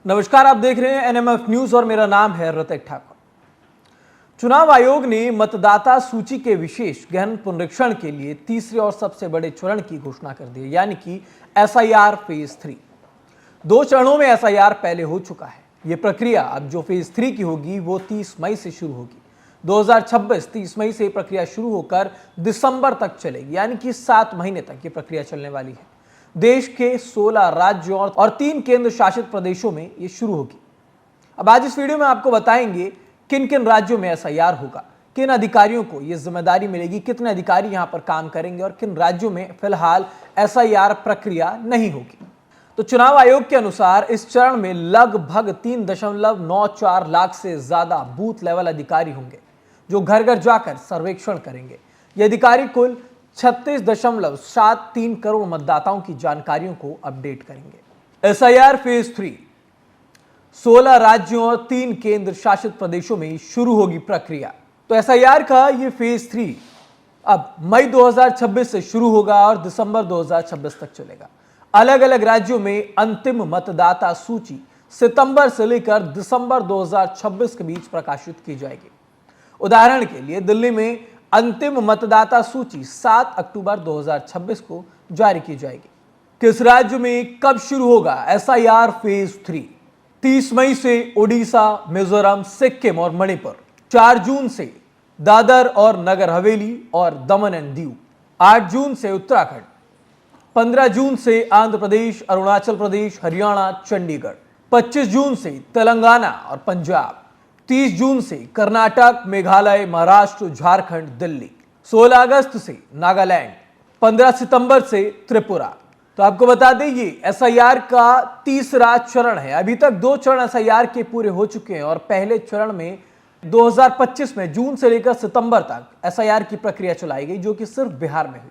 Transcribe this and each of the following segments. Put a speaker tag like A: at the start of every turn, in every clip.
A: नमस्कार, आप देख रहे हैं एनएमएफ न्यूज और मेरा नाम है ऋतिक ठाकुर। चुनाव आयोग ने मतदाता सूची के विशेष गहन पुनरीक्षण के लिए तीसरे और सबसे बड़े चरण की घोषणा कर दी है, यानी कि एसआईआर फेज 3। 2 चरणों में एसआईआर पहले हो चुका है। यह प्रक्रिया अब जो फेज 3 की होगी वो 30 मई से शुरू होगी। 2026 30 मई से प्रक्रिया शुरू होकर दिसंबर तक चलेगी, यानी कि 7 महीने तक ये प्रक्रिया चलने वाली है। देश के 16 राज्यों और 3 केंद्र शासित प्रदेशों में ये शुरू होगी। अब आज इस वीडियो में आपको बताएंगे किन किन राज्यों में एसआईआर होगा, किन अधिकारियों को यह जिम्मेदारी मिलेगी, कितने अधिकारी यहां पर काम करेंगे और किन राज्यों में फिलहाल एसआईआर प्रक्रिया नहीं होगी। तो चुनाव आयोग के अनुसार इस चरण में लगभग 3.94 लाख से ज्यादा बूथ लेवल अधिकारी होंगे जो घर घर जाकर सर्वेक्षण करेंगे। ये अधिकारी कुल 36.73 करोड़ मतदाताओं की जानकारियों को अपडेट करेंगे। एसआईआर फेज 3 16 राज्यों और 3 केंद्र शासित प्रदेशों में शुरू होगी प्रक्रिया। तो एसआईआर का ये फेज 3 अब मई 2026 से शुरू होगा और दिसंबर 2026 तक चलेगा। अलग अलग राज्यों में अंतिम मतदाता सूची सितंबर से लेकर दिसंबर 2026 के बीच प्रकाशित की जाएगी। उदाहरण के लिए दिल्ली में अंतिम मतदाता सूची 7 अक्टूबर 2026 को जारी की जाएगी। किस राज्य में कब शुरू होगा एसआईआर फेज 3? 30 मई से ओडिशा, मिजोरम, सिक्किम और मणिपुर। 4 जून से दादर और नगर हवेली और दमन एंड दीव। 8 जून से उत्तराखंड। 15 जून से आंध्र प्रदेश, अरुणाचल प्रदेश, हरियाणा, चंडीगढ़। 25 जून से तेलंगाना और पंजाब। 30 जून से कर्नाटक, मेघालय, महाराष्ट्र, झारखंड, दिल्ली। 16 अगस्त से नागालैंड। 15 सितंबर से त्रिपुरा। तो आपको बता दें ये एसआईआर का तीसरा चरण है। अभी तक 2 चरण एसआईआर के पूरे हो चुके हैं और पहले चरण में 2025 में जून से लेकर सितंबर तक एसआईआर की प्रक्रिया चलाई गई, जो कि सिर्फ बिहार में हुई।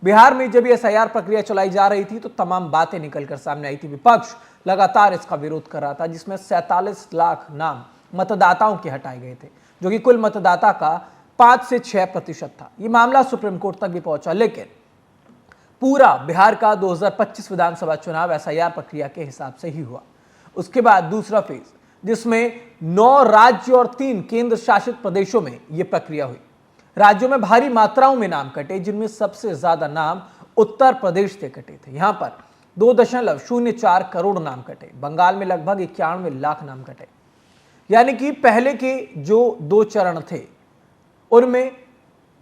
A: बिहार में जब एसआईआर प्रक्रिया चलाई जा रही थी तो तमाम बातें निकलकर सामने आई थी। विपक्ष लगातार इसका विरोध कर रहा था, जिसमें 47 लाख नाम मतदाताओं के हटाए गए थे, जो कि कुल मतदाता का 5 से 6% था। यह मामला सुप्रीम कोर्ट तक भी पहुंचा, लेकिन पूरा बिहार का 2025 विधानसभा चुनाव एसआईआर प्रक्रिया के हिसाब से ही हुआ। उसके बाद दूसरा फेज, जिसमें 9 राज्य और 3 केंद्र शासित प्रदेशों में यह प्रक्रिया हुई। राज्यों में भारी मात्राओं में नाम कटे, जिनमें सबसे ज्यादा नाम उत्तर प्रदेश से कटे थे। यहां पर 2.04 करोड़ नाम कटे। बंगाल में लगभग 91 लाख नाम कटे। यानी कि पहले के जो 2 चरण थे उनमें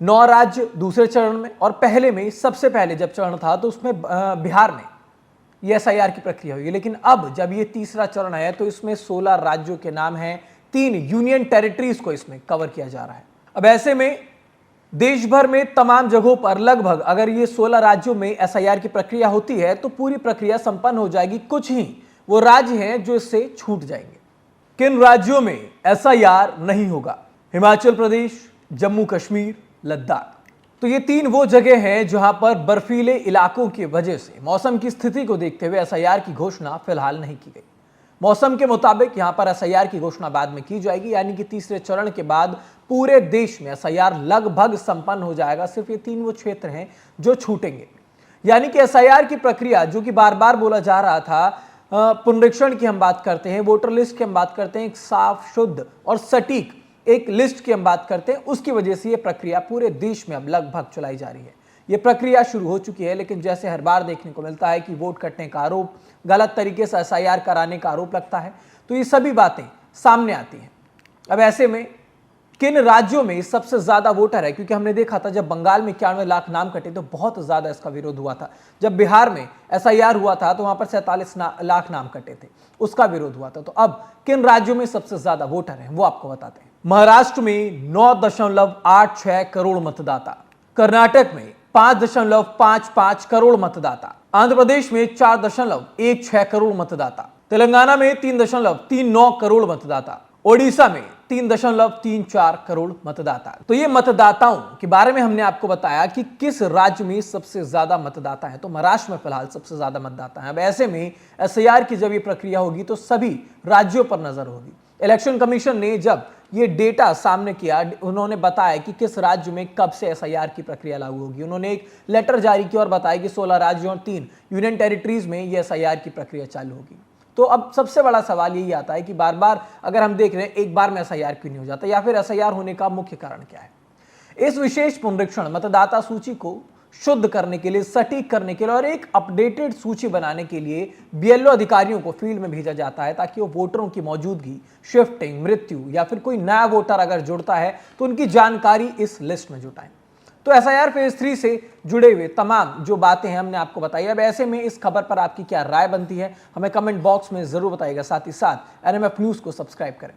A: 9 राज्य दूसरे चरण में, और पहले में सबसे पहले जब चरण था तो उसमें बिहार में ये एसआईआर की प्रक्रिया हुई। लेकिन अब जब ये तीसरा चरण है तो इसमें 16 राज्यों के नाम हैं, 3 यूनियन टेरिटरीज को इसमें कवर किया जा रहा है। अब ऐसे में देश भर में तमाम जगहों पर लगभग अगर ये 16 राज्यों में एसआईआर की प्रक्रिया होती है तो पूरी प्रक्रिया संपन्न हो जाएगी। कुछ ही वो राज्य हैं जो इससे छूट जाएंगे। किन राज्यों में एसआईआर नहीं होगा? हिमाचल प्रदेश, जम्मू कश्मीर, लद्दाख। तो ये 3 वो जगह हैं जहां पर बर्फीले इलाकों की वजह से मौसम की स्थिति को देखते हुए एसआईआर की घोषणा फिलहाल नहीं की गई। मौसम के मुताबिक यहां पर एसआईआर की घोषणा बाद में की जाएगी, यानी कि तीसरे चरण के बाद पूरे देश में एसआईआर लगभग संपन्न हो जाएगा। सिर्फ ये 3 वो क्षेत्र हैं जो छूटेंगे। यानी कि एसआईआर की प्रक्रिया, जो कि बार बार बोला जा रहा था, पुनरीक्षण की हम बात करते हैं, वोटर लिस्ट की हम बात करते हैं, एक साफ, शुद्ध और सटीक एक लिस्ट की हम बात करते हैं, उसकी वजह से यह प्रक्रिया पूरे देश में अब लगभग चलाई जा रही है। यह प्रक्रिया शुरू हो चुकी है, लेकिन जैसे हर बार देखने को मिलता है कि वोट कटने का आरोप, गलत तरीके से एसआईआर कराने का आरोप लगता है, तो ये सभी बातें सामने आती हैं। अब ऐसे में किन राज्यों में सबसे ज्यादा वोटर है? क्योंकि हमने देखा था जब बंगाल में 91 लाख नाम कटे तो बहुत ज्यादा इसका विरोध हुआ था। जब बिहार में एसआईआर हुआ था तो वहां पर 47 लाख नाम कटे थे, उसका विरोध हुआ था। तो अब किन राज्यों में सबसे ज्यादा वोटर हैं वो आपको बताते हैं। महाराष्ट्र में 9.86 करोड़ मतदाता, कर्नाटक में 5.55 करोड़ मतदाता, आंध्र प्रदेश में 4.16 करोड़ मतदाता, तेलंगाना में 3.39 करोड़ मतदाता, ओडिशा में 3.34 करोड़ मतदाता। तो ये मतदाताओं के बारे में हमने आपको बताया कि किस राज्य में सबसे ज्यादा मतदाता है। तो महाराष्ट्र में फिलहाल सबसे ज्यादा मतदाता है। अब ऐसे में एसआईआर की जब ये प्रक्रिया होगी तो सभी राज्यों पर नजर होगी। इलेक्शन कमीशन ने जब ये डेटा सामने किया, उन्होंने बताया कि किस राज्य में कब से एसआईआर की प्रक्रिया लागू होगी। उन्होंने एक लेटर जारी किया और बताया कि 16 राज्यों और 3 यूनियन टेरिटरीज में ये एसआईआर की प्रक्रिया चालू होगी। तो अब सबसे बड़ा सवाल यही आता है कि बार बार अगर हम देख रहे हैं एक बार में एसआईआर क्यों नहीं हो जाता, या फिर एसआईआर होने का मुख्य कारण क्या है। इस विशेष पुनरीक्षण मतदाता सूची को शुद्ध करने के लिए, सटीक करने के लिए और एक अपडेटेड सूची बनाने के लिए बीएलओ अधिकारियों को फील्ड में भेजा जाता है, ताकि वो वोटरों की मौजूदगी, शिफ्टिंग, मृत्यु या फिर कोई नया वोटर अगर जुड़ता है तो उनकी जानकारी इस लिस्ट में जुटाएं। तो एसआईआर फेज 3 से जुड़े हुए तमाम जो बातें हैं हमने आपको बताई। अब ऐसे में इस खबर पर आपकी क्या राय बनती है, हमें कमेंट बॉक्स में जरूर बताइएगा। साथ ही साथ एनएमएफ न्यूज को सब्सक्राइब करें।